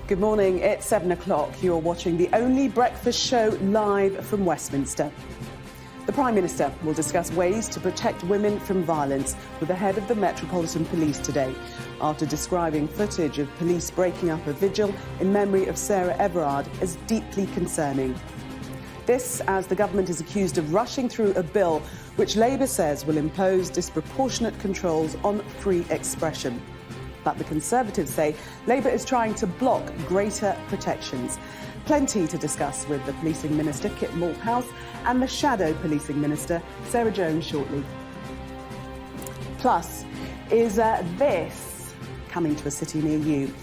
Good morning, it's 7 o'clock. You're watching the only breakfast show live from Westminster. The Prime Minister will discuss ways to protect women from violence with the head of the Metropolitan Police today, after describing footage of police breaking up a vigil in memory of Sarah Everard as deeply concerning. This as the government is accused of rushing through a bill which Labour says will impose disproportionate controls on free expression. But the Conservatives say Labour is trying to block greater protections. Plenty to discuss with the Policing Minister, Kit Malthouse, and the Shadow Policing Minister, Sarah Jones, shortly. Plus, is this coming to a city near you?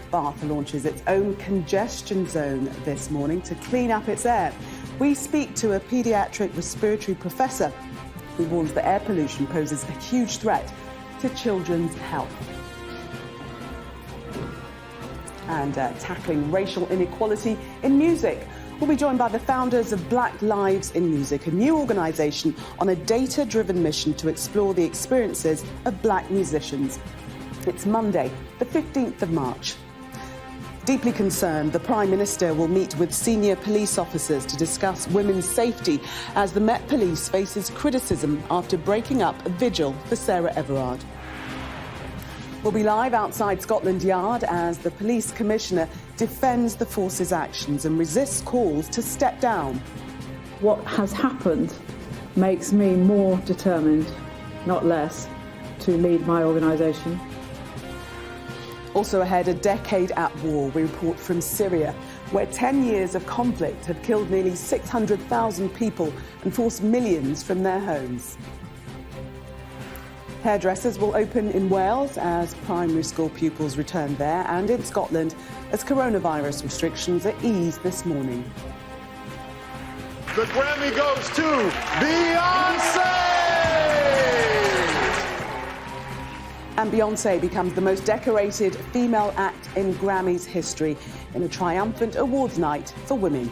Bath launches its own congestion zone this morning to clean up its air. We speak to a paediatric respiratory professor who warns that air pollution poses a huge threat to children's health. And tackling racial inequality in music. We'll be joined by the founders of Black Lives in Music, a new organisation on a data-driven mission to explore the experiences of black musicians. It's Monday, the 15th of March. Deeply concerned, the Prime Minister will meet with senior police officers to discuss women's safety as the Met Police faces criticism after breaking up a vigil for Sarah Everard. We'll be live outside Scotland Yard as the Police Commissioner defends the force's actions and resists calls to step down. What has happened makes me more determined, not less, to lead my organisation. Also ahead, a decade at war. We report from Syria, where 10 years of conflict have killed nearly 600,000 people and forced millions from their homes. Hairdressers will open in Wales as primary school pupils return there, and in Scotland as coronavirus restrictions are eased this morning. The Grammy goes to Beyonce! And Beyonce becomes the most decorated female act in Grammys history in a triumphant awards night for women.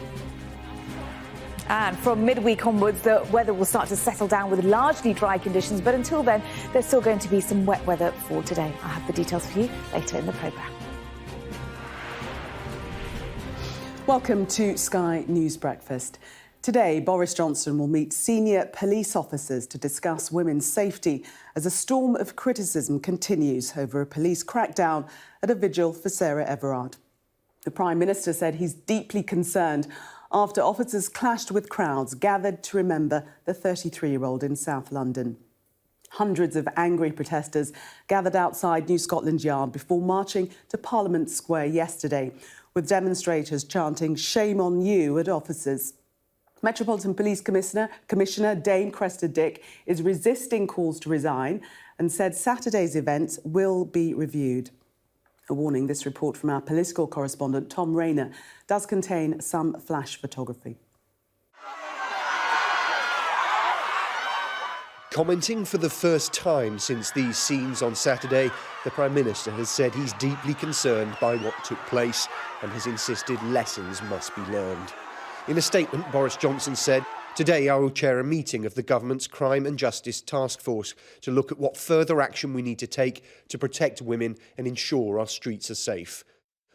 And from midweek onwards, the weather will start to settle down with largely dry conditions. But until then, there's still going to be some wet weather for today. I'll have the details for you later in the programme. Welcome to Sky News Breakfast. Today, Boris Johnson will meet senior police officers to discuss women's safety as a storm of criticism continues over a police crackdown at a vigil for Sarah Everard. The Prime Minister said he's deeply concerned after officers clashed with crowds gathered to remember the 33-year-old in South London. Hundreds of angry protesters gathered outside New Scotland Yard before marching to Parliament Square yesterday, with demonstrators chanting "Shame on you" at officers. Metropolitan Police Commissioner Dame Cressida Dick is resisting calls to resign and said Saturday's events will be reviewed. A warning, this report from our political correspondent Tom Rayner does contain some flash photography. Commenting for the first time since these scenes on Saturday, the Prime Minister has said he's deeply concerned by what took place and has insisted lessons must be learned. In a statement, Boris Johnson said, "Today I will chair a meeting of the government's Crime and Justice Task Force to look at what further action we need to take to protect women and ensure our streets are safe.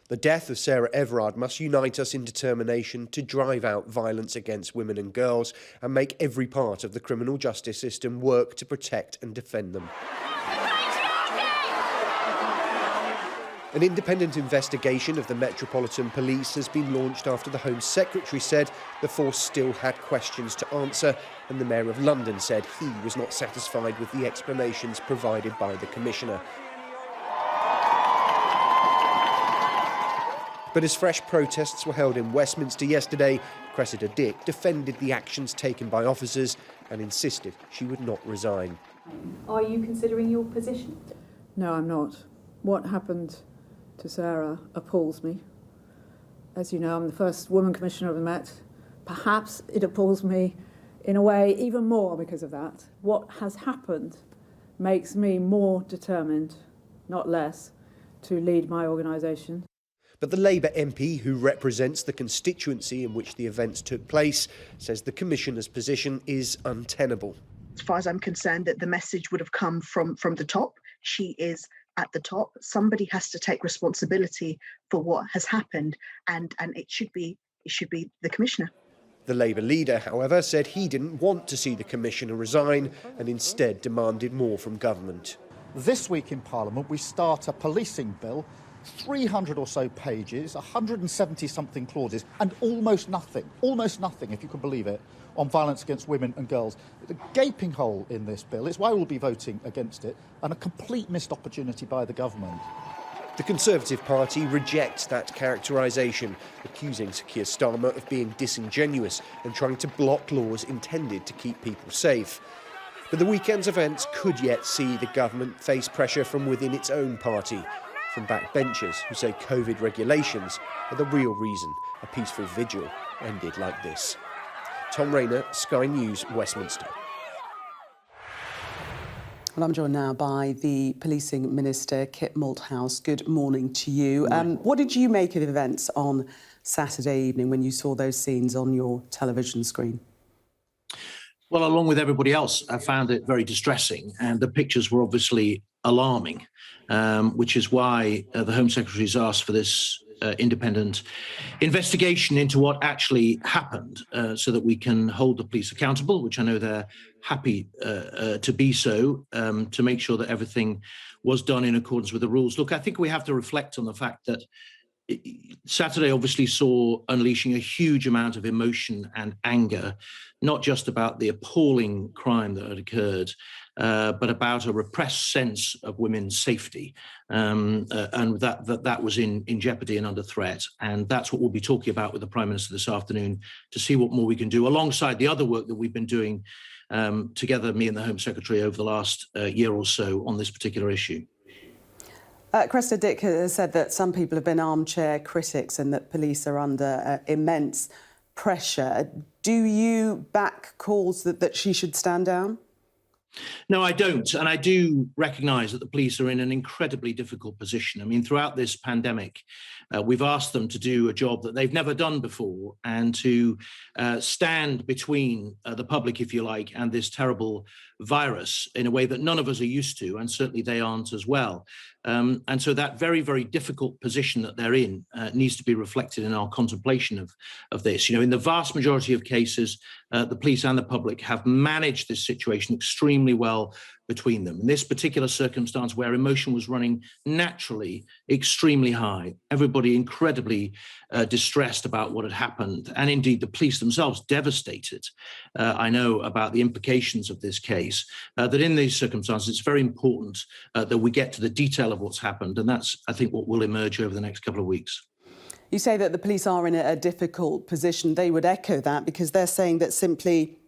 The death of Sarah Everard must unite us in determination to drive out violence against women and girls and make every part of the criminal justice system work to protect and defend them." An independent investigation of the Metropolitan Police has been launched after the Home Secretary said the force still had questions to answer, and the Mayor of London said he was not satisfied with the explanations provided by the Commissioner. But as fresh protests were held in Westminster yesterday, Cressida Dick defended the actions taken by officers and insisted she would not resign. Are you considering your position? No, I'm not. What happened to Sarah appalls me. As you know, I'm the first woman commissioner of the Met. Perhaps it appalls me in a way even more because of that. What has happened makes me more determined, not less, to lead my organisation. But the Labour MP who represents the constituency in which the events took place says the Commissioner's position is untenable. As far as I'm concerned, that the message would have come from the top. She is at the top. Somebody has to take responsibility for what has happened, and it should be the Commissioner. The Labour leader, however, said he didn't want to see the Commissioner resign and instead demanded more from government. This week in Parliament we start a policing bill, 300 or so pages, 170-something clauses, and almost nothing, if you can believe it, on violence against women and girls. The gaping hole in this bill is why we'll be voting against it, and a complete missed opportunity by the government. The Conservative Party rejects that characterisation, accusing Sir Keir Starmer of being disingenuous and trying to block laws intended to keep people safe. But the weekend's events could yet see the government face pressure from within its own party, from backbenchers who say COVID regulations are the real reason a peaceful vigil ended like this. Tom Rayner, Sky News, Westminster. Well, I'm joined now by the Policing Minister, Kit Malthouse. Good morning to you. What did you make of the events on Saturday evening when you saw those scenes on your television screen? Well, along with everybody else, I found it very distressing, and the pictures were obviously alarming, which is why the Home Secretary has asked for this independent investigation into what actually happened, so that we can hold the police accountable, which I know they're happy to be so, to make sure that everything was done in accordance with the rules. Look, I think we have to reflect on the fact that Saturday obviously saw unleashing a huge amount of emotion and anger, not just about the appalling crime that had occurred, but about a repressed sense of women's safety, and that was in jeopardy and under threat. And that's what we'll be talking about with the Prime Minister this afternoon, to see what more we can do alongside the other work that we've been doing together, me and the Home Secretary, over the last year or so on this particular issue. Cressida Dick has said that some people have been armchair critics and that police are under immense pressure. Do you back calls that she should stand down? No, I don't. And I do recognise that the police are in an incredibly difficult position. I mean, throughout this pandemic, we've asked them to do a job that they've never done before, and to stand between the public, if you like, and this terrible virus in a way that none of us are used to, and certainly they aren't as well. And so that very, very difficult position that they're in needs to be reflected in our contemplation of this. You know, in the vast majority of cases, the police and the public have managed this situation extremely well between them. In this particular circumstance, where emotion was running naturally extremely high, everybody incredibly distressed about what had happened, and indeed the police themselves devastated. I know about the implications of this case, that in these circumstances it's very important that we get to the detail of what's happened, and that's, I think, what will emerge over the next couple of weeks. You say that the police are in a difficult position. They would echo that, because they're saying that simply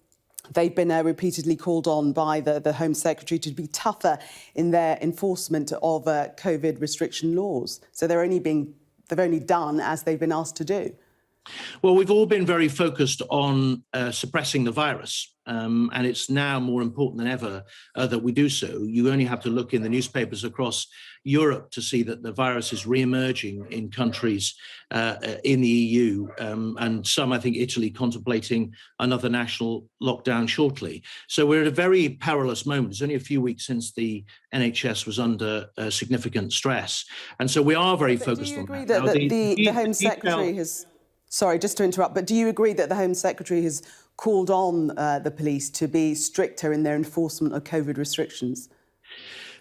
they've been repeatedly called on by the Home Secretary to be tougher in their enforcement of COVID restriction laws. So they've only done as they've been asked to do. Well, we've all been very focused on suppressing the virus, and it's now more important than ever that we do so. You only have to look in the newspapers across Europe to see that the virus is re-emerging in countries in the EU, and some, I think, Italy, contemplating another national lockdown shortly. So we're at a very perilous moment. It's only a few weeks since the NHS was under significant stress. And so we are very focused on that. Do you agree that the Home Secretary has... Sorry, just to interrupt, but do you agree that the Home Secretary has called on the police to be stricter in their enforcement of COVID restrictions?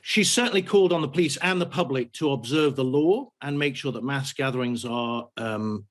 She's certainly called on the police and the public to observe the law and make sure that mass gatherings are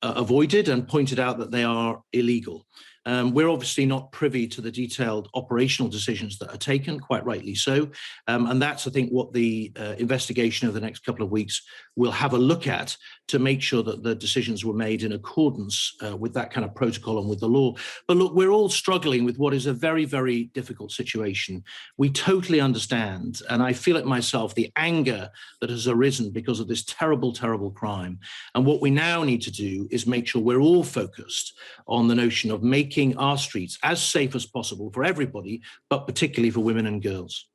avoided, and pointed out that they are illegal. We're obviously not privy to the detailed operational decisions that are taken, quite rightly so. And that's, I think, what the investigation over the next couple of weeks will have a look at, to make sure that the decisions were made in accordance with that kind of protocol and with the law. But look, we're all struggling with what is a very, very difficult situation. We totally understand, and I feel it myself, the anger that has arisen because of this terrible, terrible crime. And what we now need to do is make sure we're all focused on the notion of making our streets as safe as possible for everybody, but particularly for women and girls.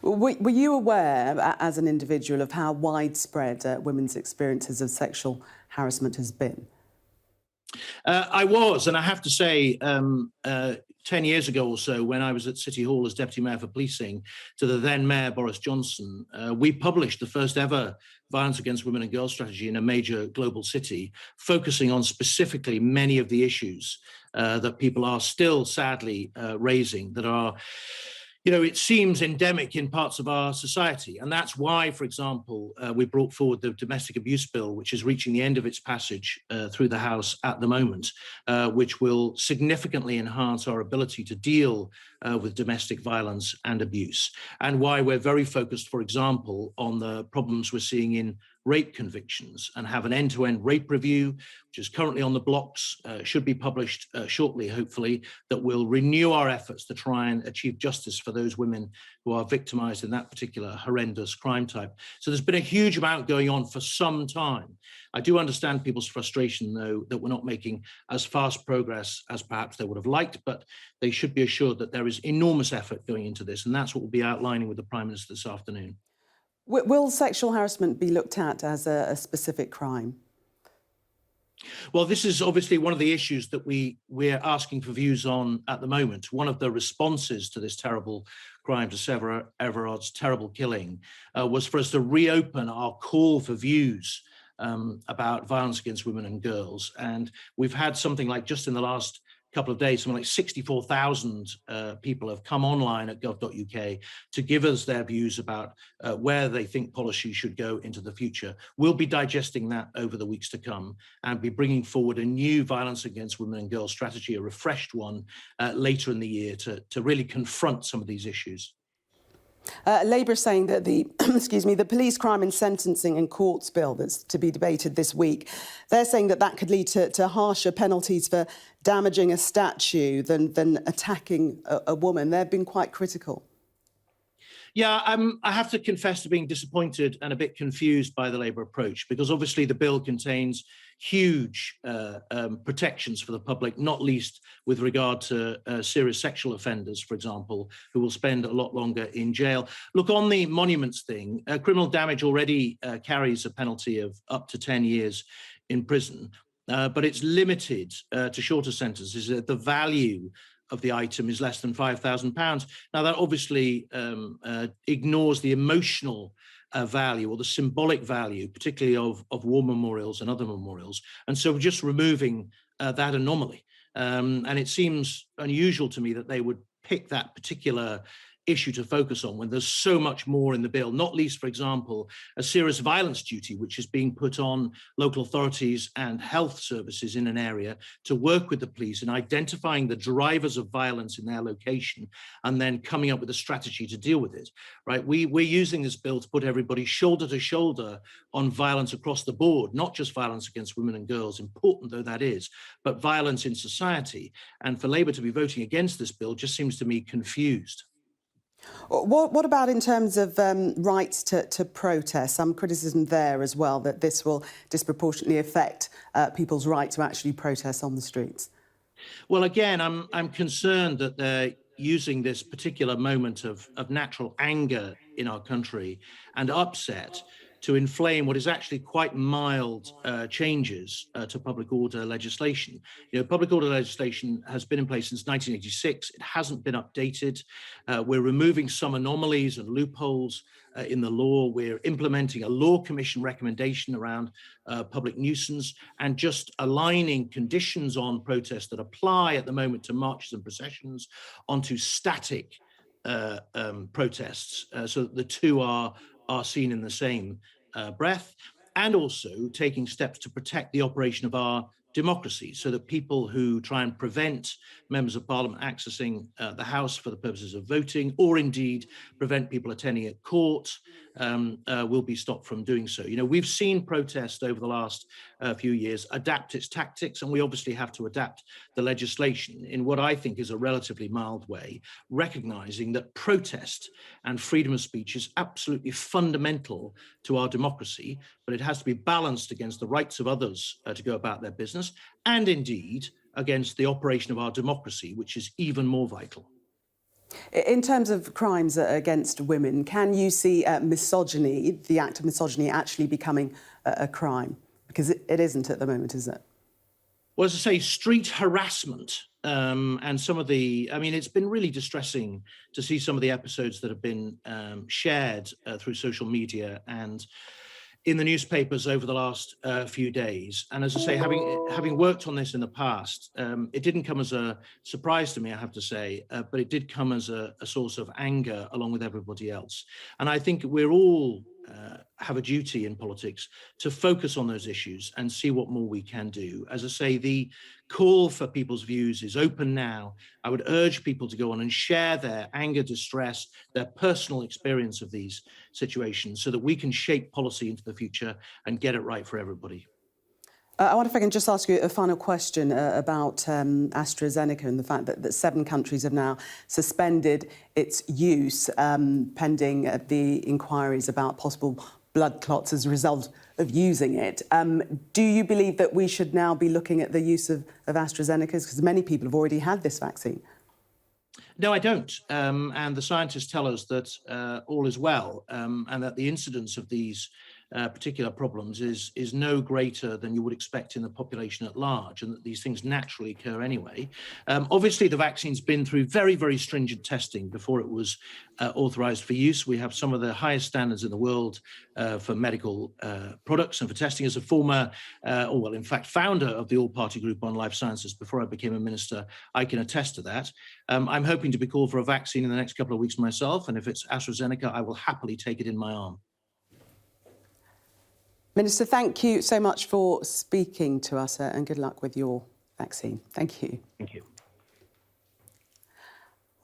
Were you aware, as an individual, of how widespread women's experiences of sexual harassment has been? I was, and I have to say, 10 years ago or so, when I was at City Hall as Deputy Mayor for Policing to the then Mayor Boris Johnson, we published the first ever violence against women and girls strategy in a major global city, focusing on specifically many of the issues that people are still sadly raising that are, you know, it seems endemic in parts of our society. And that's why, for example, we brought forward the domestic abuse bill, which is reaching the end of its passage through the House at the moment, which will significantly enhance our ability to deal with domestic violence and abuse. And why we're very focused, for example, on the problems we're seeing in rape convictions and have an end-to-end rape review, which is currently on the blocks, should be published shortly, hopefully, that will renew our efforts to try and achieve justice for those women who are victimized in that particular horrendous crime type. So there's been a huge amount going on for some time. I do understand people's frustration, though, that we're not making as fast progress as perhaps they would have liked, but they should be assured that there is enormous effort going into this, and that's what we'll be outlining with the Prime Minister this afternoon. Will sexual harassment be looked at as a specific crime? Well, this is obviously one of the issues that we're asking for views on at the moment. One of the responses to this terrible crime, to Sarah Everard's terrible killing, was for us to reopen our call for views about violence against women and girls. And we've had something like, just in the last couple of days, something like 64,000 people have come online at gov.uk to give us their views about where they think policy should go into the future. We'll be digesting that over the weeks to come and be bringing forward a new violence against women and girls strategy, a refreshed one, later in the year to really confront some of these issues. Labour saying that the the police crime and sentencing and courts bill that's to be debated this week, they're saying that could lead to harsher penalties for damaging a statue than attacking a woman. They've been quite critical. Yeah, I have to confess to being disappointed and a bit confused by the Labour approach, because obviously the bill contains huge protections for the public, not least with regard to serious sexual offenders, for example, who will spend a lot longer in jail. Look, on the monuments thing, criminal damage already carries a penalty of up to 10 years in prison, but it's limited to shorter sentences. The value of the item is less than £5,000. Now, that obviously ignores the emotional value or the symbolic value, particularly of war memorials and other memorials. And so we're just removing that anomaly. And it seems unusual to me that they would pick that particular issue to focus on when there's so much more in the bill, not least, for example, a serious violence duty, which is being put on local authorities and health services in an area to work with the police in identifying the drivers of violence in their location and then coming up with a strategy to deal with it, right? We're using this bill to put everybody shoulder to shoulder on violence across the board, not just violence against women and girls, important though that is, but violence in society. And for Labour to be voting against this bill just seems to me confused. What about in terms of rights to protest? Some criticism there as well, that this will disproportionately affect people's right to actually protest on the streets. Well, again, I'm concerned that they're using this particular moment of natural anger in our country and upset to inflame what is actually quite mild changes to public order legislation. You know, public order legislation has been in place since 1986. It hasn't been updated. We're removing some anomalies and loopholes in the law. We're implementing a law commission recommendation around public nuisance and just aligning conditions on protests that apply at the moment to marches and processions onto static protests, so that the two are seen in the same breath, and also taking steps to protect the operation of our democracy so that people who try and prevent members of parliament accessing the House for the purposes of voting, or indeed prevent people attending at court, will be stopped from doing so. You know, we've seen protest over the last few years adapt its tactics, and we obviously have to adapt the legislation in what I think is a relatively mild way, recognizing that protest and freedom of speech is absolutely fundamental to our democracy, but it has to be balanced against the rights of others to go about their business, and indeed against the operation of our democracy, which is even more vital. In terms of crimes against women, can you see misogyny, the act of misogyny, actually becoming a crime? Because it isn't at the moment, is it? Well, as I say, street harassment and some of the, I mean, it's been really distressing to see some of the episodes that have been shared through social media and in the newspapers over the last few days. And as I say, having worked on this in the past, it didn't come as a surprise to me, I have to say, but it did come as a source of anger along with everybody else. And I think we're all have a duty in politics to focus on those issues and see what more we can do. As I say, the call for people's views is open now. I would urge people to go on and share their anger, distress, their personal experience of these situations so that we can shape policy into the future and get it right for everybody. I wonder if I can just ask you a final question about AstraZeneca and the fact that 7 countries have now suspended its use pending the inquiries about possible blood clots as a result of using it. Do you believe that we should now be looking at the use of AstraZeneca? Because many people have already had this vaccine. No, I don't. And the scientists tell us that all is well and that the incidence of these particular problems is no greater than you would expect in the population at large, and that these things naturally occur anyway. Obviously, the vaccine's been through very, very stringent testing before it was authorised for use. We have some of the highest standards in the world for medical products and for testing. As a former, in fact, founder of the All-Party Group on Life Sciences before I became a minister, I can attest to that. I'm hoping to be called for a vaccine in the next couple of weeks myself, and if it's AstraZeneca, I will happily take it in my arm. Minister, thank you so much for speaking to us and good luck with your vaccine. Thank you. Thank you.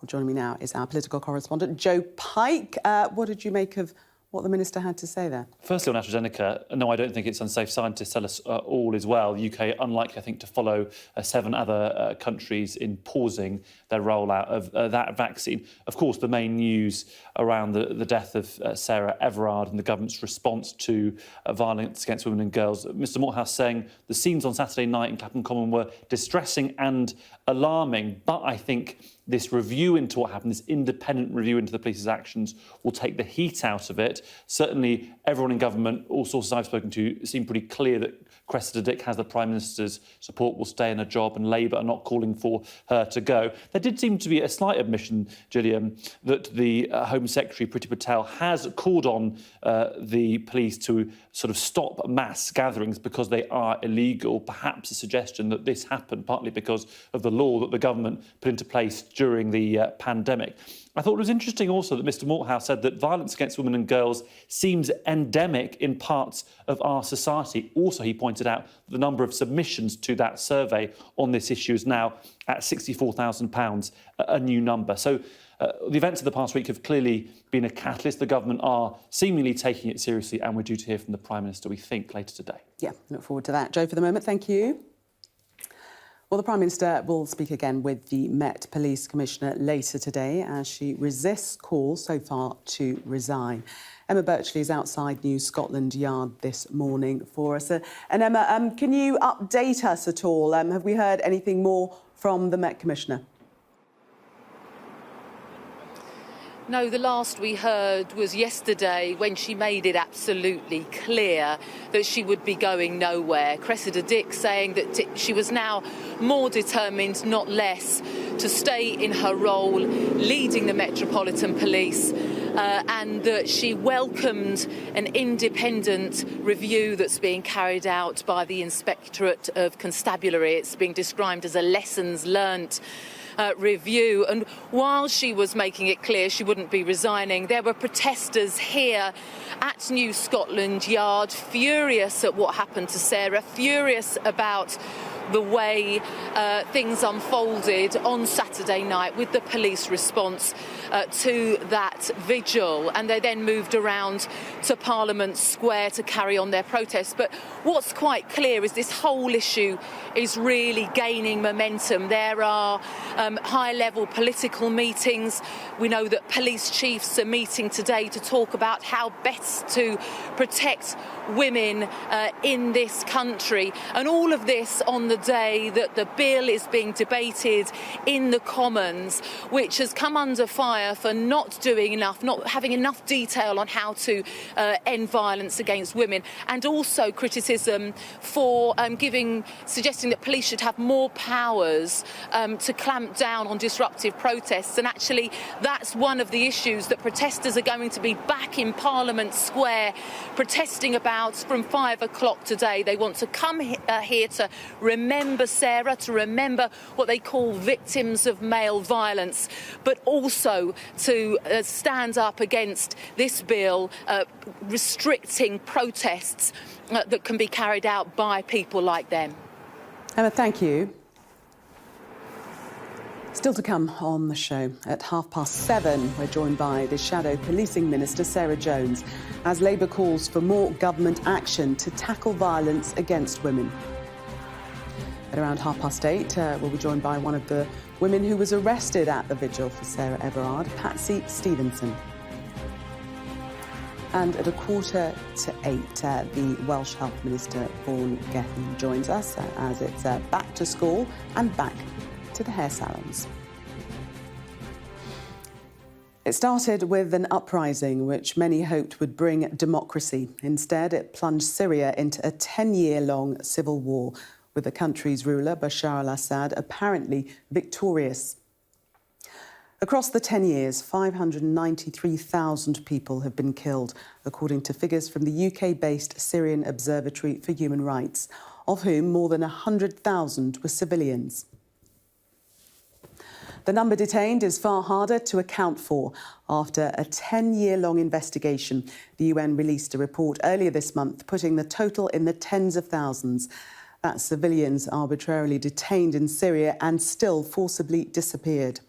Well, joining me now is our political correspondent, Joe Pike. What did you make of what the Minister had to say there? Firstly, on AstraZeneca, no, I don't think it's unsafe. Scientists tell us all is well. The UK unlikely, I think, to follow 7 other countries in pausing their rollout of that vaccine. Of course, the main news around the death of Sarah Everard and the government's response to violence against women and girls. Mr Malthouse saying the scenes on Saturday night in Clapham Common were distressing and alarming, but I think this review into what happened, this independent review into the police's actions, will take the heat out of it. Certainly, everyone in government, all sources I've spoken to, seem pretty clear that Cressida Dick has the Prime Minister's support, will stay in her job, and Labour are not calling for her to go. There did seem to be a slight admission, Gillian, that the Home Secretary, Priti Patel, has called on the police to sort of stop mass gatherings because they are illegal. Perhaps a suggestion that this happened partly because of the law that the government put into place during the pandemic. I thought it was interesting also that Mr Malthouse said that violence against women and girls seems endemic in parts of our society. Also, he pointed out that the number of submissions to that survey on this issue is now at £64,000, a new number. So the events of the past week have clearly been a catalyst. The government are seemingly taking it seriously, and we're due to hear from the Prime Minister, we think, later today. Yeah, look forward to that. Joe, for the moment, thank you. Well, the Prime Minister will speak again with the Met Police Commissioner later today as she resists calls so far to resign. Emma Birchley is outside New Scotland Yard this morning for us. And Emma, can you update us at all? Have we heard anything more from the Met Commissioner? No, the last we heard was yesterday when she made it absolutely clear that she would be going nowhere. Cressida Dick saying that she was now more determined, not less, to stay in her role leading the Metropolitan Police and that she welcomed an independent review that's being carried out by the Inspectorate of Constabulary. It's being described as a lessons learnt review. And while she was making it clear she wouldn't be resigning, there were protesters here at New Scotland Yard, furious at what happened to Sarah, furious about the way things unfolded on Saturday night with the police response to that vigil. And they then moved around to Parliament Square to carry on their protests. But what's quite clear is this whole issue is really gaining momentum. There are high-level political meetings. We know that police chiefs are meeting today to talk about how best to protect women in this country. And all of this on the day that the bill is being debated in the Commons, which has come under fire for not doing enough, not having enough detail on how to end violence against women, and also criticism for suggesting that police should have more powers to clamp down on disruptive protests. And actually, that's one of the issues that protesters are going to be back in Parliament Square protesting about from 5 o'clock today. They want to come here to remember Sarah, to remember what they call victims of male violence, but also to stand up against this bill restricting protests that can be carried out by people like them. Emma, thank you. Still to come on the show. At 7:30, we're joined by the Shadow Policing Minister, Sarah Jones, as Labour calls for more government action to tackle violence against women. At around 8:30, we'll be joined by one of the women who was arrested at the vigil for Sarah Everard, Patsy Stevenson. And at 7:45, the Welsh Health Minister, Vaughan Gething, joins us as it's back to school and back to the hair salons. It started with an uprising which many hoped would bring democracy. Instead, it plunged Syria into a 10-year-long civil war, with the country's ruler, Bashar Al Assad, apparently victorious. Across the 10 years, 593,000 people have been killed, according to figures from the UK-based Syrian Observatory for Human Rights, of whom more than 100,000 were civilians. The number detained is far harder to account for. After a 10-year-long investigation, the UN released a report earlier this month, putting the total in the tens of thousands. That's civilians arbitrarily detained in Syria and still forcibly disappeared.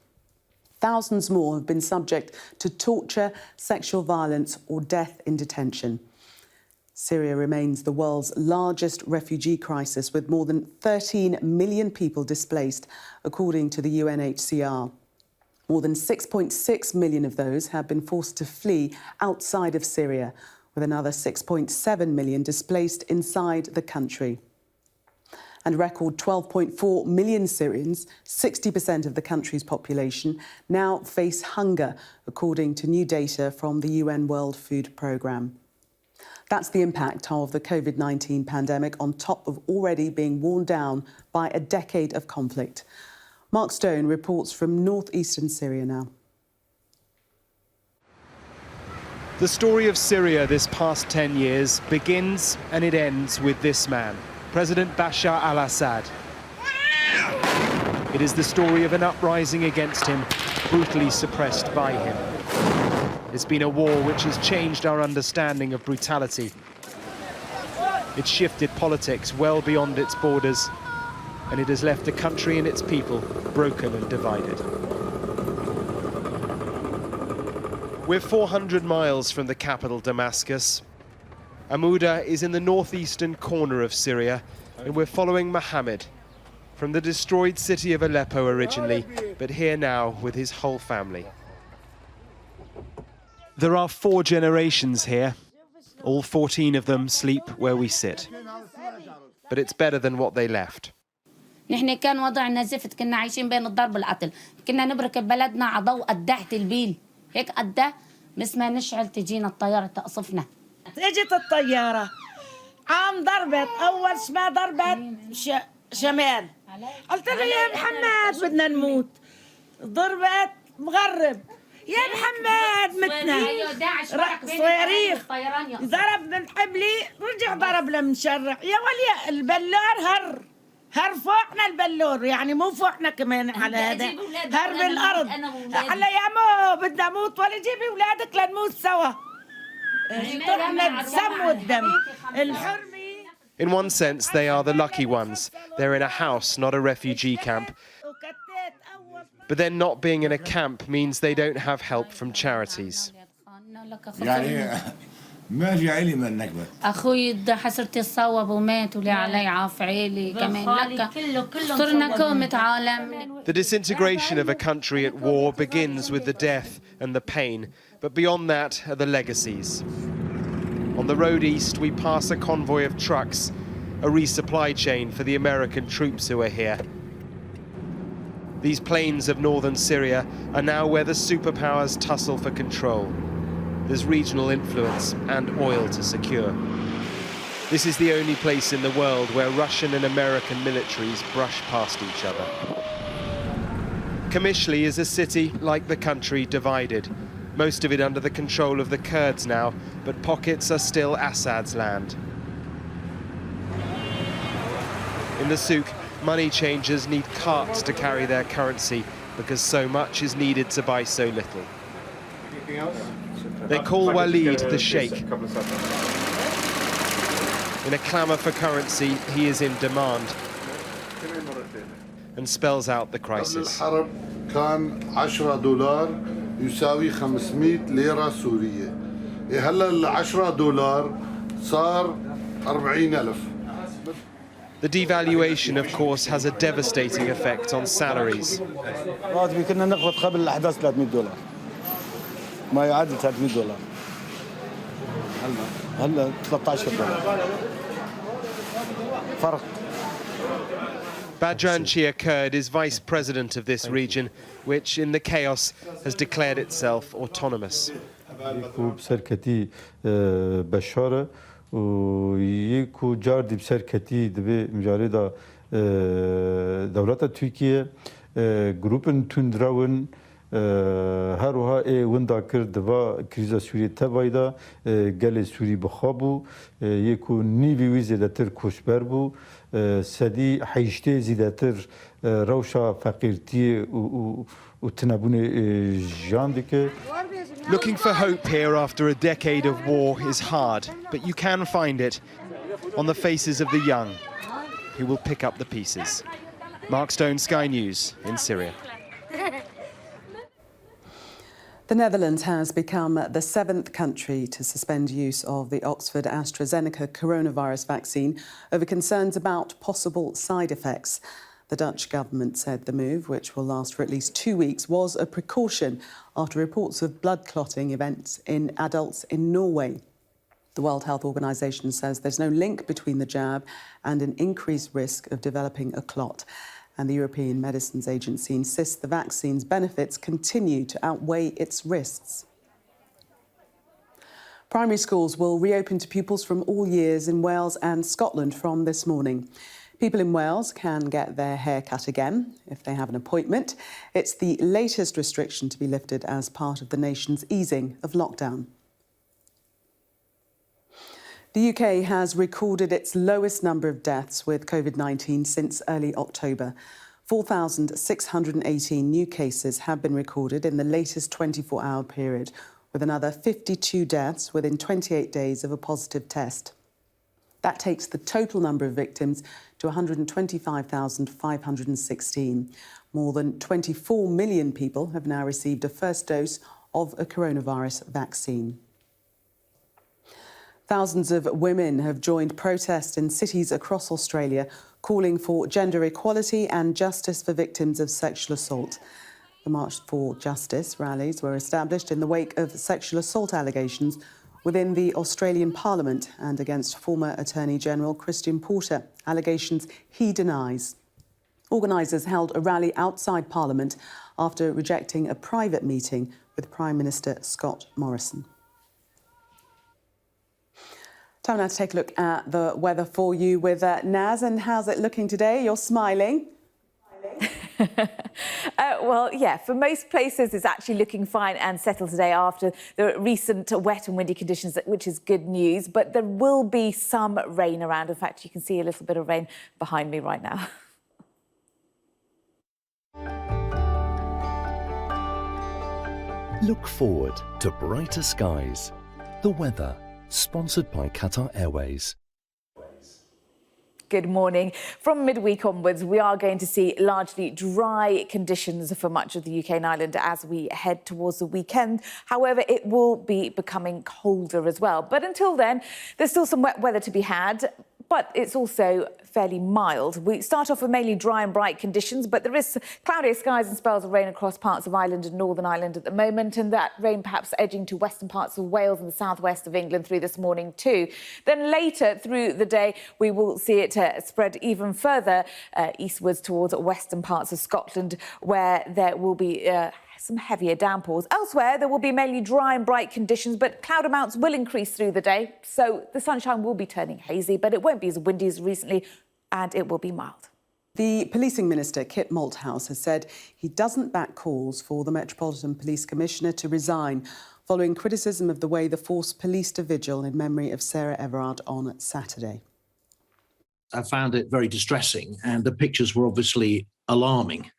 Thousands more have been subject to torture, sexual violence or death in detention. Syria remains the world's largest refugee crisis, with more than 13 million people displaced, according to the UNHCR. More than 6.6 million of those have been forced to flee outside of Syria, with another 6.7 million displaced inside the country. And a record 12.4 million Syrians, 60% of the country's population, now face hunger, according to new data from the UN World Food Programme. That's the impact of the COVID-19 pandemic on top of already being worn down by a decade of conflict. Mark Stone reports from northeastern Syria now. The story of Syria this past 10 years begins and it ends with this man, President Bashar Al Assad. It is the story of an uprising against him, brutally suppressed by him. It's been a war which has changed our understanding of brutality. It's shifted politics well beyond its borders, and it has left the country and its people broken and divided. We're 400 miles from the capital, Damascus. Amuda is in the northeastern corner of Syria, and we're following Mohammed from the destroyed city of Aleppo originally, but here now with his whole family. There are 4 generations here. All 14 of them sleep where we sit. But it's better than what they left. نحن كان وضعنا زفت، كنا عايشين بين الضرب والقتل، كنا نبرك بلدنا على ضوء قداحة البيل، هيك قداه بس ما نشعل تجينا الطيارة تقصفنا. اجت الطيارة عم ضربت أول ما ضربت شمال، قلت له يا محمد بدنا نموت، ضربت مغرب، يا محمد متنا صواريخ ضرب من قبلي رجع ضرب من شرع يا ولي البلور هر فوقنا البلور، يعني مو فوقنا كمان على هذا هر بالارض. هلا يا مو بدنا نموت ولا جيبي اولادك لنموت سوا. طلعنا الدم والدم الحرمه. In one sense, they are the lucky ones. They're in a house, not a refugee camp. But then not being in a camp means they don't have help from charities. The disintegration of a country at war begins with the death and the pain, but beyond that are the legacies. On the road east, we pass a convoy of trucks, a resupply chain for the American troops who are here. These plains of northern Syria are now where the superpowers tussle for control. There's regional influence and oil to secure. This is the only place in the world where Russian and American militaries brush past each other. Qamishli is a city, like the country, divided. Most of it under the control of the Kurds now, but pockets are still Assad's land. In the souk, money changers need carts to carry their currency because so much is needed to buy so little. They call Walid the sheikh. In a clamour for currency, he is in demand and spells out the crisis. كان 10 دولار يساوي 500 ليرة سورية. هلا ال 10 دولار صار 40,000. The devaluation, of course, has a devastating effect on salaries. راتبي كنا نقبض قبل الأحداث 300 دولار. ما يعادل 300 دولار. هلا 13 دولار. فرق. Badran Chia Kurd is vice president of this region, which, in the chaos, has declared itself autonomous. بسركتي بشارة ويكو جاردي بسركتي دبي مجاردا دولة تركيا جروبن تندراون هروها وندا کرد دوا کریزا سوریه تبایدا گل سوری بخابو یکو نیوی ویزیدتر کشبر بو سدی حیشته زیدتر روشا فقیرتی و تنبون جاندکه. Looking for hope here after a decade of war is hard, but you can find it on the faces of the young who will pick up the pieces. Mark Stone, Sky News in Syria. The Netherlands has become the 7th country to suspend use of the Oxford AstraZeneca coronavirus vaccine over concerns about possible side effects. The Dutch government said the move, which will last for at least 2 weeks, was a precaution after reports of blood clotting events in adults in Norway. The World Health Organization says there's no link between the jab and an increased risk of developing a clot. And the European Medicines Agency insists the vaccine's benefits continue to outweigh its risks. Primary schools will reopen to pupils from all years in Wales and Scotland from this morning. People in Wales can get their hair cut again if they have an appointment. It's the latest restriction to be lifted as part of the nation's easing of lockdown. The UK has recorded its lowest number of deaths with COVID-19 since early October. 4,618 new cases have been recorded in the latest 24-hour period, with another 52 deaths within 28 days of a positive test. That takes the total number of victims to 125,516. More than 24 million people have now received a first dose of a coronavirus vaccine. Thousands of women have joined protests in cities across Australia calling for gender equality and justice for victims of sexual assault. The March for Justice rallies were established in the wake of sexual assault allegations within the Australian Parliament and against former Attorney General Christian Porter, allegations he denies. Organisers held a rally outside Parliament after rejecting a private meeting with Prime Minister Scott Morrison. Time now to take a look at the weather for you with Naz. And how's it looking today? You're smiling. Well, yeah, for most places it's actually looking fine and settled today after the recent wet and windy conditions, which is good news. But there will be some rain around. In fact, you can see a little bit of rain behind me right now. Look forward to brighter skies. The weather, sponsored by Qatar Airways. Good morning. From midweek onwards, we are going to see largely dry conditions for much of the UK and Ireland as we head towards the weekend. However, it will be becoming colder as well. But until then, there's still some wet weather to be had, but it's also fairly mild. We start off with mainly dry and bright conditions, but there is cloudier skies and spells of rain across parts of Ireland and Northern Ireland at the moment, and that rain perhaps edging to western parts of Wales and the southwest of England through this morning too. Then later through the day, we will see it spread even further eastwards towards western parts of Scotland, where there will be some heavier downpours. Elsewhere, there will be mainly dry and bright conditions, but cloud amounts will increase through the day. So the sunshine will be turning hazy, but it won't be as windy as recently, and it will be mild. The policing minister, Kit Malthouse, has said he doesn't back calls for the Metropolitan Police Commissioner to resign following criticism of the way the force policed a vigil in memory of Sarah Everard on Saturday. I found it very distressing, and the pictures were obviously alarming,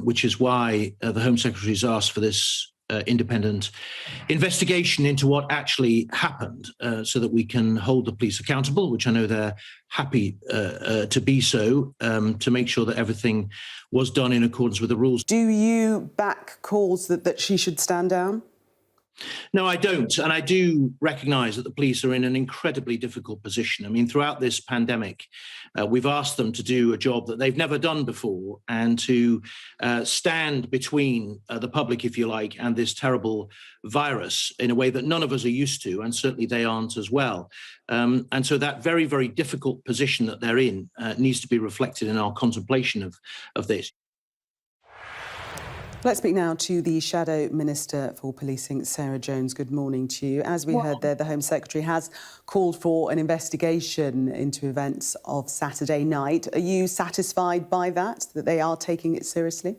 which is why the Home Secretary has asked for this independent investigation into what actually happened, so that we can hold the police accountable, which I know they're happy to be so, to make sure that everything was done in accordance with the rules. Do you back calls that she should stand down? No, I don't. And I do recognise that the police are in an incredibly difficult position. I mean, throughout this pandemic, we've asked them to do a job that they've never done before, and to stand between the public, if you like, and this terrible virus in a way that none of us are used to, and certainly they aren't as well. And so that very, very difficult position that they're in needs to be reflected in our contemplation of this. Let's speak now to the Shadow Minister for Policing, Sarah Jones. Good morning to you. As we heard there, the Home Secretary has called for an investigation into events of Saturday night. Are you satisfied by that they are taking it seriously?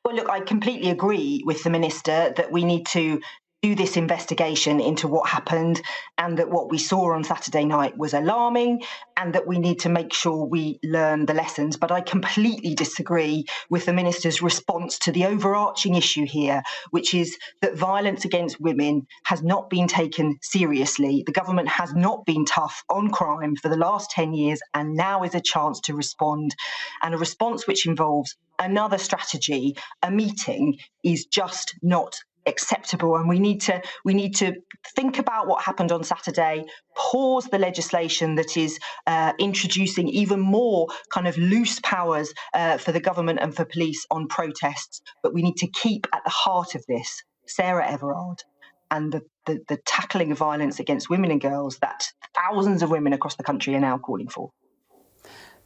Well, look, I completely agree with the Minister that we need to do this investigation into what happened, and that what we saw on Saturday night was alarming, and that we need to make sure we learn the lessons. But I completely disagree with the Minister's response to the overarching issue here, which is that violence against women has not been taken seriously. The government has not been tough on crime for the last 10 years, and now is a chance to respond. And a response which involves another strategy, a meeting, is just not acceptable. And we need to think about what happened on Saturday, pause the legislation that is introducing even more kind of loose powers for the government and for police on protests. But we need to keep at the heart of this Sarah Everard and the tackling of violence against women and girls that thousands of women across the country are now calling for.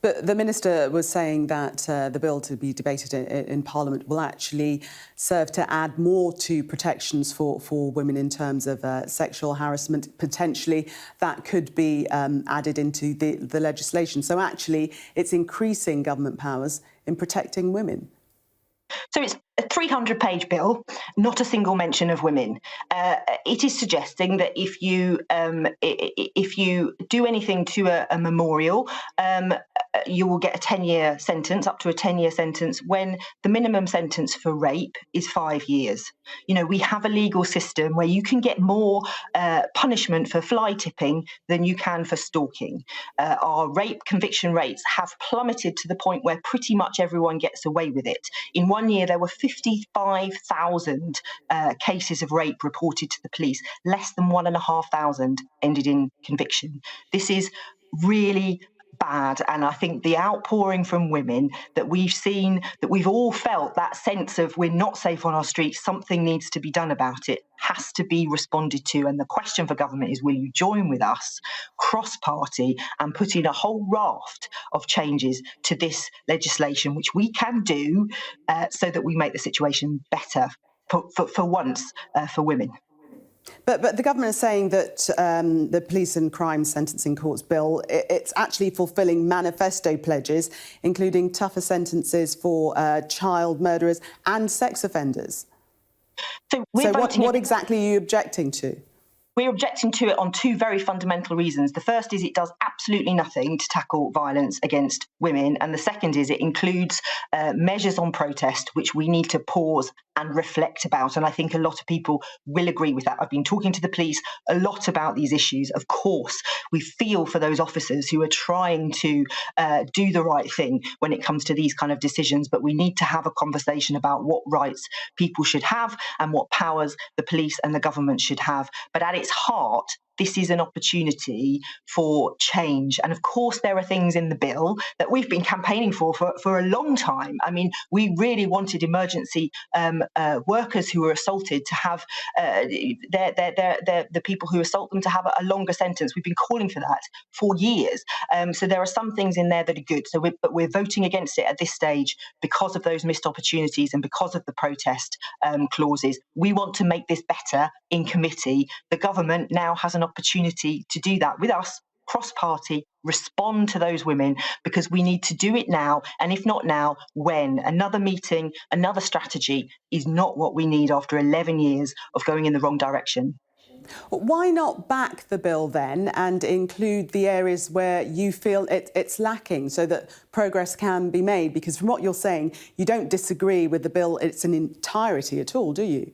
But the Minister was saying that the bill to be debated in Parliament will actually serve to add more to protections for women in terms of sexual harassment. Potentially that could be added into the legislation. So actually it's increasing government powers in protecting women. So it's a 300-page bill, not a single mention of women. It is suggesting that if you do anything to a memorial, you will get a 10-year sentence, up to a 10-year sentence, when the minimum sentence for rape is 5 years. You know, we have a legal system where you can get more punishment for fly tipping than you can for stalking. Our rape conviction rates have plummeted to the point where pretty much everyone gets away with it. In 1 year, there were 55,000 cases of rape reported to the police. Less than 1,500 ended in conviction. This is really bad, and I think the outpouring from women that we've seen, that we've all felt, that sense of we're not safe on our streets, something needs to be done about it, has to be responded to. And the question for government is, will you join with us cross-party and put in a whole raft of changes to this legislation, which we can do so that we make the situation better for once for women. But the government is saying that the Police and Crime Sentencing Courts bill, it's actually fulfilling manifesto pledges, including tougher sentences for child murderers and sex offenders. So what exactly are you objecting to? We're objecting to it on two very fundamental reasons. The first is it does absolutely nothing to tackle violence against women. And the second is it includes measures on protest, which we need to pause and reflect about. And I think a lot of people will agree with that. I've been talking to the police a lot about these issues. Of course, we feel for those officers who are trying to do the right thing when it comes to these kind of decisions. But we need to have a conversation about what rights people should have and what powers the police and the government should have. But at its heart, this is an opportunity for change. And of course, there are things in the bill that we've been campaigning for a long time. I mean, we really wanted emergency workers who were assaulted to have the people who assault them to have a longer sentence. We've been calling for that for years. So there are some things in there that are good. So but we're voting against it at this stage because of those missed opportunities and because of the protest clauses. We want to make this better in committee. The government now has an opportunity to do that with us, cross-party, respond to those women, because we need to do it now. And if not now, when? Another meeting, another strategy is not what we need after 11 years of going in the wrong direction. Why not back the bill then and include the areas where you feel it's lacking so that progress can be made? Because from what you're saying, you don't disagree with the bill in its entirety at all, do you?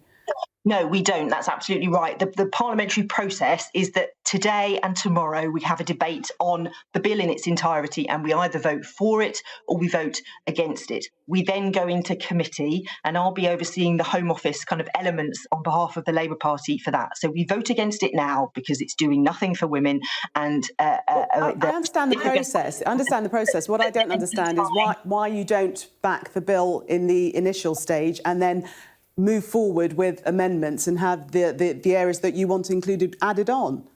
No, we don't. That's absolutely right. The parliamentary process is that today and tomorrow we have a debate on the bill in its entirety, and we either vote for it or we vote against it. We then go into committee, and I'll be overseeing the Home Office kind of elements on behalf of the Labour Party for that. So we vote against it now because it's doing nothing for women. And I understand the process. I understand the process. What I don't understand is why you don't back the bill in the initial stage and then move forward with amendments and have the areas that you want included added on.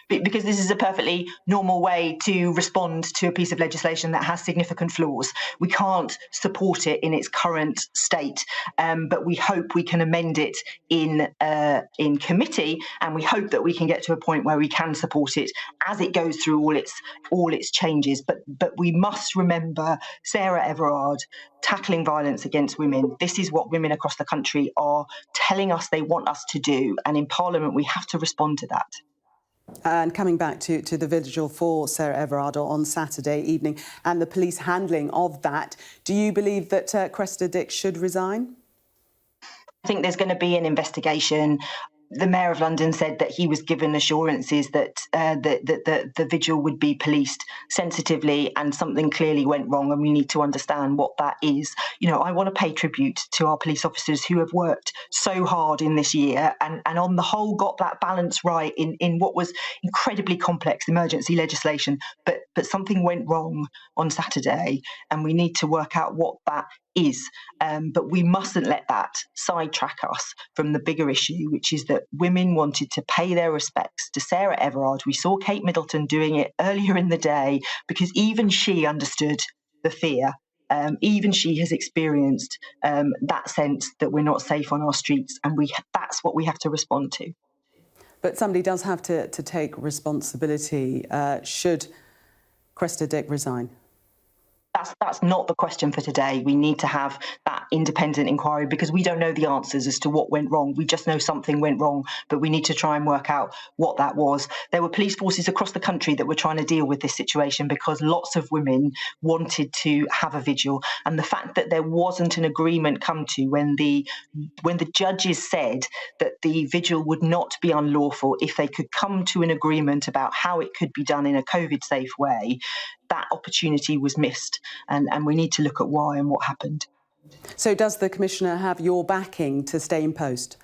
Because this is a perfectly normal way to respond to a piece of legislation that has significant flaws. We can't support it in its current state, but we hope we can amend it in committee, and we hope that we can get to a point where we can support it as it goes through all its changes. But we must remember Sarah Everard tackling violence against women. This is what women across the country are telling us they want us to do, and in Parliament we have to respond to that. And coming back to the vigil for Sarah Everard on Saturday evening and the police handling of that, do you believe that Cressida Dick should resign? I think there's going to be an investigation. The Mayor of London said that he was given assurances that the vigil would be policed sensitively, and something clearly went wrong, and we need to understand what that is. You know, I want to pay tribute to our police officers who have worked so hard in this year and on the whole got that balance right in what was incredibly complex emergency legislation. But something went wrong on Saturday, and we need to work out what that is. But we mustn't let that sidetrack us from the bigger issue, which is that women wanted to pay their respects to Sarah Everard. We saw Kate Middleton doing it earlier in the day because even she understood the fear. Even she has experienced that sense that we're not safe on our streets, and that's what we have to respond to. But somebody does have to take responsibility. Should Cressida Dick resign? That's not the question for today. We need to have that independent inquiry because we don't know the answers as to what went wrong. We just know something went wrong, but we need to try and work out what that was. There were police forces across the country that were trying to deal with this situation because lots of women wanted to have a vigil. And the fact that there wasn't an agreement come to when the judges said that the vigil would not be unlawful if they could come to an agreement about how it could be done in a COVID-safe way, that opportunity was missed, and we need to look at why and what happened. So does the Commissioner have your backing to stay in post?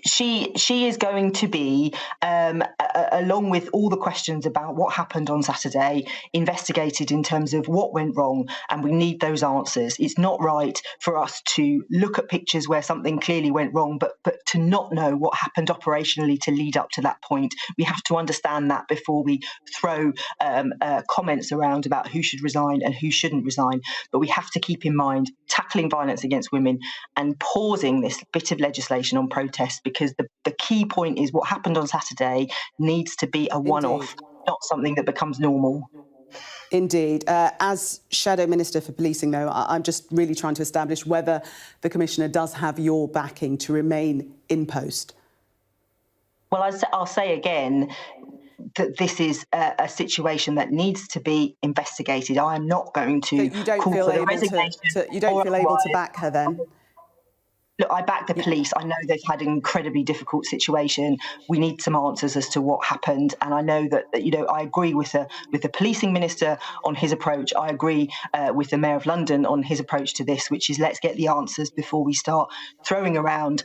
She is going to be, along with all the questions about what happened on Saturday, investigated in terms of what went wrong, and we need those answers. It's not right for us to look at pictures where something clearly went wrong, but to not know what happened operationally to lead up to that point. We have to understand that before we throw comments around about who should resign and who shouldn't resign. But we have to keep in mind tackling violence against women and pausing this bit of legislation on protest, because the key point is what happened on Saturday needs to be a one-off, not something that becomes normal. Indeed. As Shadow Minister for Policing, though, I'm just really trying to establish whether the Commissioner does have your backing to remain in post. Well, I'll say again that this is a situation that needs to be investigated. I am not going to. So you don't feel able to back her then? Look, I back the police. I know they've had an incredibly difficult situation. We need some answers as to what happened. And I know that I agree with the policing minister on his approach. I agree with the Mayor of London on his approach to this, which is let's get the answers before we start throwing around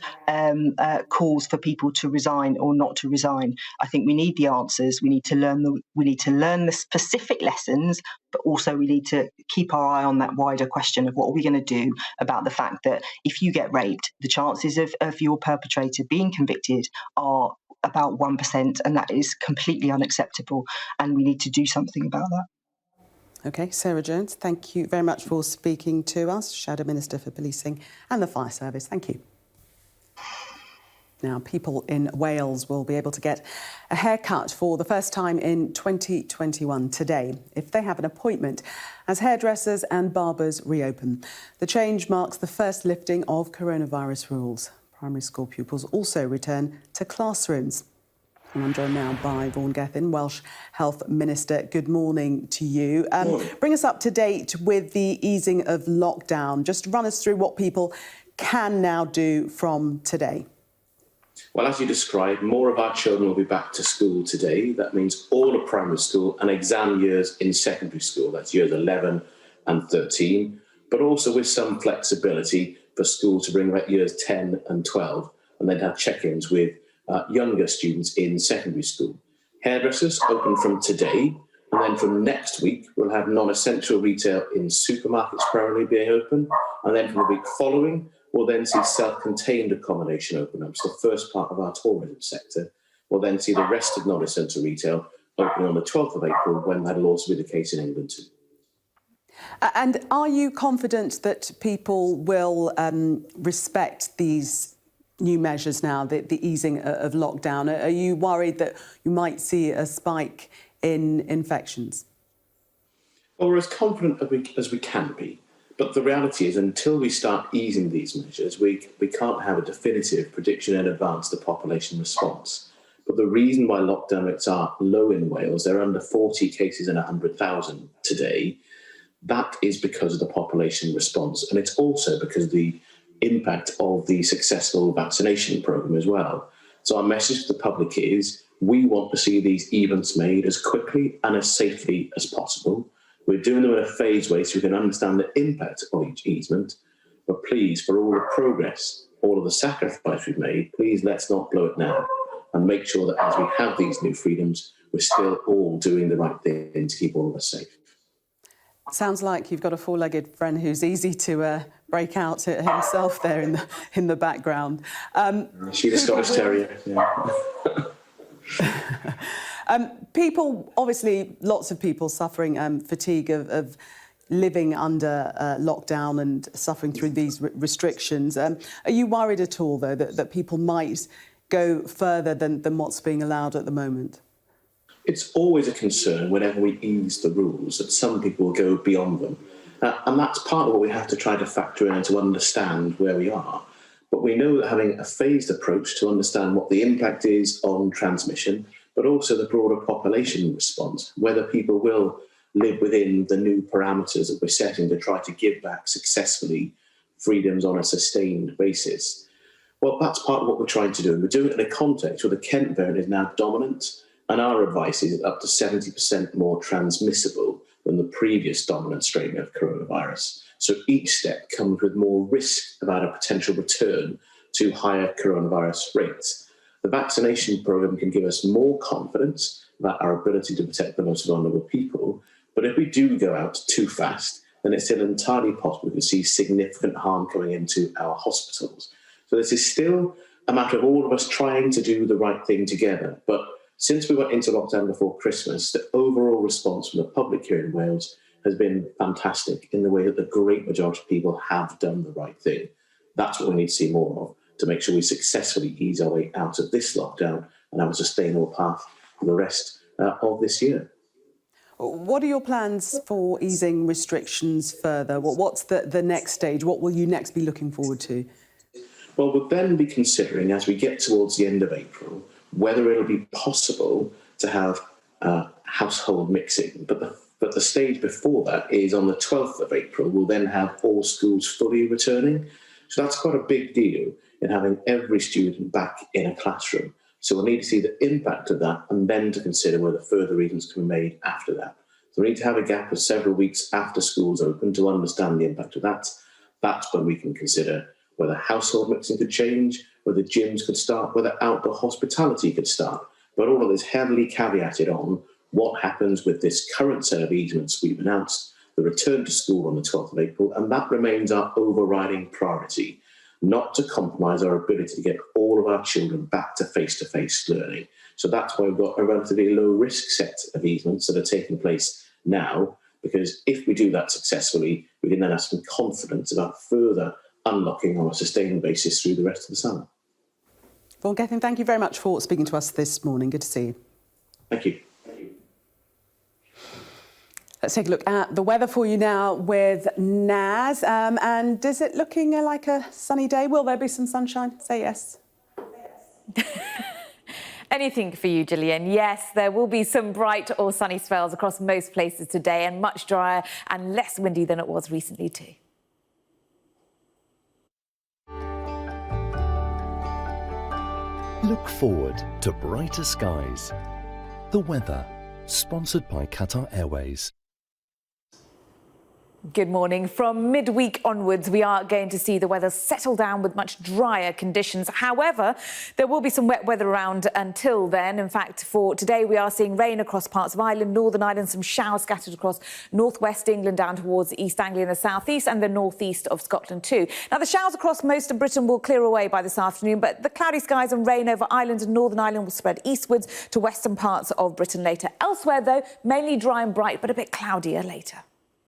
calls for people to resign or not to resign. I think we need the answers. We need to learn the specific lessons, but also we need to keep our eye on that wider question of what are we going to do about the fact that if you get raped, the chances of your perpetrator being convicted are about 1%, and that is completely unacceptable, and we need to do something about that. OK, Sarah Jones, thank you very much for speaking to us, Shadow Minister for Policing and the Fire Service. Thank you. Now, people in Wales will be able to get a haircut for the first time in 2021 today, if they have an appointment, as hairdressers and barbers reopen. The change marks the first lifting of coronavirus rules. Primary school pupils also return to classrooms. And I'm joined now by Vaughan Gethin, Welsh Health Minister. Good morning to you. Bring us up to date with the easing of lockdown. Just run us through what people can now do from today. Well, as you described, more of our children will be back to school today. That means all of primary school and exam years in secondary school. That's years 11 and 13, but also with some flexibility for school to bring back years 10 and 12, and then have check-ins with younger students in secondary school. Hairdressers open from today, and then from next week, we'll have non-essential retail in supermarkets primarily being open, and then from the week following, we'll then see self-contained accommodation open up. So the first part of our tourism sector. We'll then see the rest of non-essential retail opening on the 12th of April, when that'll also be the case in England too. And are you confident that people will respect these new measures now, the easing of lockdown? Are you worried that you might see a spike in infections? Well, we're as confident as we can be. But the reality is, until we start easing these measures, we can't have a definitive prediction in advance of the population response. But the reason why lockdown rates are low in Wales, they're under 40 cases in 100,000 today, that is because of the population response. And it's also because of the impact of the successful vaccination programme as well. So our message to the public is, we want to see these events made as quickly and as safely as possible. We're doing them in a phased way so we can understand the impact of each easement. But please, for all the progress, all of the sacrifice we've made, please let's not blow it now, and make sure that as we have these new freedoms, we're still all doing the right thing to keep all of us safe. Sounds like you've got a four-legged friend who's easy to break out himself there in the background. She's a Scottish Terrier. Yeah. People, obviously, lots of people suffering fatigue of living under lockdown and suffering through these restrictions. Are you worried at all, though, that people might go further than what's being allowed at the moment? It's always a concern whenever we ease the rules that some people will go beyond them. And that's part of what we have to try to factor in and to understand where we are. But we know that having a phased approach to understand what the impact is on transmission, but also the broader population response, whether people will live within the new parameters that we're setting to try to give back successfully freedoms on a sustained basis. Well, that's part of what we're trying to do. And we're doing it in a context where the Kent variant is now dominant, and our advice is up to 70% more transmissible than the previous dominant strain of coronavirus. So each step comes with more risk about a potential return to higher coronavirus rates. The vaccination programme can give us more confidence about our ability to protect the most vulnerable people. But if we do go out too fast, then it's still entirely possible to see significant harm coming into our hospitals. So this is still a matter of all of us trying to do the right thing together. But since we went into lockdown before Christmas, the overall response from the public here in Wales has been fantastic in the way that the great majority of people have done the right thing. That's what we need to see more of, to make sure we successfully ease our way out of this lockdown and have a sustainable path for the rest of this year. What are your plans for easing restrictions further? What's the next stage? What will you next be looking forward to? Well, we'll then be considering, as we get towards the end of April, whether it'll be possible to have household mixing. But the stage before that is on the 12th of April, we'll then have all schools fully returning. So that's quite a big deal in having every student back in a classroom. So we'll need to see the impact of that and then to consider whether further reasons can be made after that. So we need to have a gap of several weeks after schools open to understand the impact of that. That's when we can consider whether household mixing could change, whether gyms could start, whether outdoor hospitality could start. But all of this heavily caveated on what happens with this current set of easements we've announced, the return to school on the 12th of April, and that remains our overriding priority, not to compromise our ability to get all of our children back to face-to-face learning. So that's why we've got a relatively low-risk set of easements that are taking place now, because if we do that successfully, we can then have some confidence about further unlocking on a sustainable basis through the rest of the summer. Vaughan Gethin, thank you very much for speaking to us this morning. Good to see you. Thank you. Let's take a look at the weather for you now with Naz. And is it looking like a sunny day? Will there be some sunshine? Say yes. Anything for you, Gillian. Yes, there will be some bright or sunny spells across most places today, and much drier and less windy than it was recently too. Look forward to brighter skies. The weather, sponsored by Qatar Airways. Good morning. From midweek onwards, we are going to see the weather settle down with much drier conditions. However, there will be some wet weather around until then. In fact, for today, we are seeing rain across parts of Ireland, Northern Ireland, some showers scattered across northwest England down towards East Anglia and the southeast and the northeast of Scotland too. Now, the showers across most of Britain will clear away by this afternoon, but the cloudy skies and rain over Ireland and Northern Ireland will spread eastwards to western parts of Britain later. Elsewhere, though, mainly dry and bright, but a bit cloudier later.